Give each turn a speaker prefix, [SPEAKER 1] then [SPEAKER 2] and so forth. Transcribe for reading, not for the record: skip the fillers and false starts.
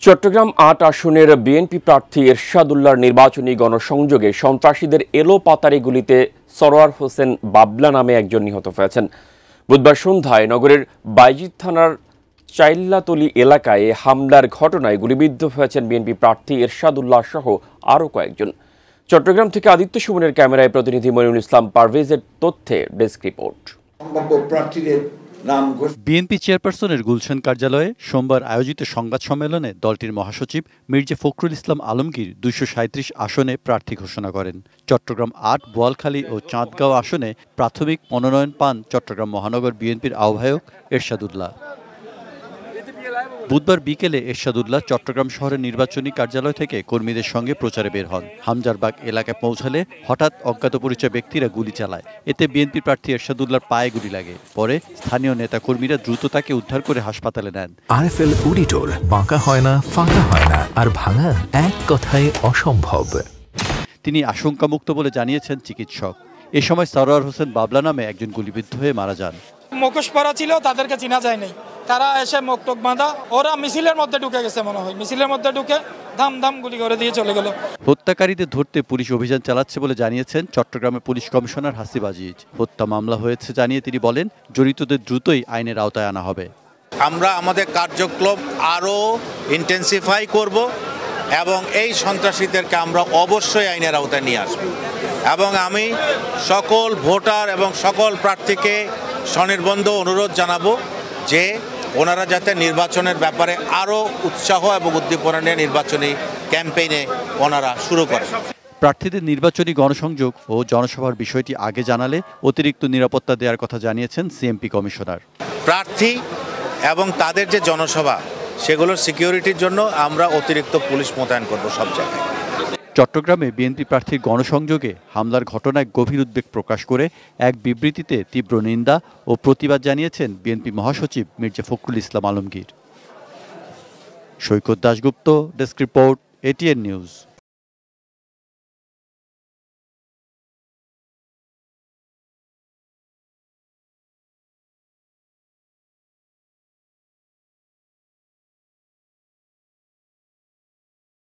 [SPEAKER 1] চট্টগ্রাম ৮ আসনের বিএনপি প্রার্থী এরশাদুল্লাহর নির্বাচনী গণসংযোগে সন্ত্রাসীদের এলোপাতাড়ি গুলিতে সরোয়ার হোসেন বাবলা নামে একজন নিহত হয়েছেন। বুধবার সন্ধ্যায় নগরের বাইজিদ থানার চাইল্লাতলী এলাকায় হামলার ঘটনায় গুলিবিদ্ধ হয়েছেন বিএনপি প্রার্থী এরশাদুল্লাহ সহ আরও কয়েকজন। চট্টগ্রাম থেকে আদিত্য সুমনের ক্যামেরায় প্রতিনিধি মনিরুল ইসলাম পারভেজের তথ্যে ডেস্ক রিপোর্ট।
[SPEAKER 2] বিএনপি চেয়ারপারসনের গুলশান কার্যালয়ে সোমবার আয়োজিত সংবাদ সম্মেলনে দলটির মহাসচিব মির্জা ফখরুল ইসলাম আলমগীর ২৩৭ আসনে প্রার্থী ঘোষণা করেন। চট্টগ্রাম ৮, বোয়ালখালী ও চাঁদগাঁও আসনে প্রাথমিক মনোনয়ন পান চট্টগ্রাম মহানগর বিএনপির আহ্বায়ক এরশাদুল্লাহ। বুধবার বিকেলে এরশাদুল্লাহ চট্টগ্রাম শহরের নির্বাচনী কার্যালয় থেকে কর্মীদের সঙ্গে প্রচারে বের হন। হামজারবাগ এলাকায় পৌঁছালে হঠাৎ অজ্ঞাত পরিচয় ব্যক্তিরা গুলি চালায়। এতে বিএনপি প্রার্থী এরশাদুল্লাহর পায়ে গুলি লাগে। পরে স্থানীয় নেতাকর্মীরা দ্রুত তাকে উদ্ধার করে হাসপাতালে নেন।
[SPEAKER 3] আরএফএল অডিটর, বাঁকা হয় না, ফাঁকা হয় না, আর ভাঙা এক কথায় অসম্ভব।
[SPEAKER 2] তিনি আশঙ্কামুক্ত বলে জানিয়েছেন চিকিৎসক। এ সময় সরোয়ার হোসেন বাবলা নামে একজন গুলিবিদ্ধ হয়ে মারা যান।
[SPEAKER 4] মুখোশ পরা ছিল, তাদেরকে চেনা যায়নি। তারা এসে মুখ টুক বাঁধা, ওরা মিছিলের মধ্যে ঢুকে গেছে মনে হয়। মিছিলের মধ্যে ঢুকে ধাম ধাম গুলি করে দিয়ে চলে গেল।
[SPEAKER 2] হত্যাকারীদের ধরতে পুলিশ অভিযান চালাচ্ছে বলে জানিয়েছেন চট্টগ্রামের পুলিশ কমিশনার হাসিব আজিজ। হত্যা মামলা হয়েছে জানিয়ে তিনি বলেন, জড়িতদের দ্রুতই আইনের আওতায় আনা হবে।
[SPEAKER 5] আমরা আমাদের কার্যক্রম আরও ইন্টেন্সিফাই করব এবং এই সন্ত্রাসীদেরকে আমরা অবশ্যই আইনের আওতায় নিয়ে আসব। এবং আমি সকল ভোটার এবং সকল প্রার্থীকে স্বনির্বন্ধ অনুরোধ জানাবো যে ওনারা যাতে নির্বাচনের ব্যাপারে আরও উৎসাহ এবং উদ্দীপনা নিয়ে নির্বাচনী ক্যাম্পেইনে ওনারা শুরু করেন।
[SPEAKER 2] প্রার্থীদের নির্বাচনী গণসংযোগ ও জনসভার বিষয়টি আগে জানালে অতিরিক্ত নিরাপত্তা দেওয়ার কথা জানিয়েছেন সিএমপি কমিশনার।
[SPEAKER 5] প্রার্থী এবং তাদের যে জনসভা, সেগুলোর সিকিউরিটির জন্য আমরা অতিরিক্ত পুলিশ মোতায়েন করব সব জায়গায়।
[SPEAKER 2] চট্টগ্রামে বিএনপি প্রার্থীর গণসংযোগে হামলার ঘটনায় গভীর উদ্বেগ প্রকাশ করে এক বিবৃতিতে তীব্র নিন্দা ও প্রতিবাদ জানিয়েছেন বিএনপি মহাসচিব Mirza Fakhrul Islam Alamgir. Saikat Dasgupta, desk report, ATN news.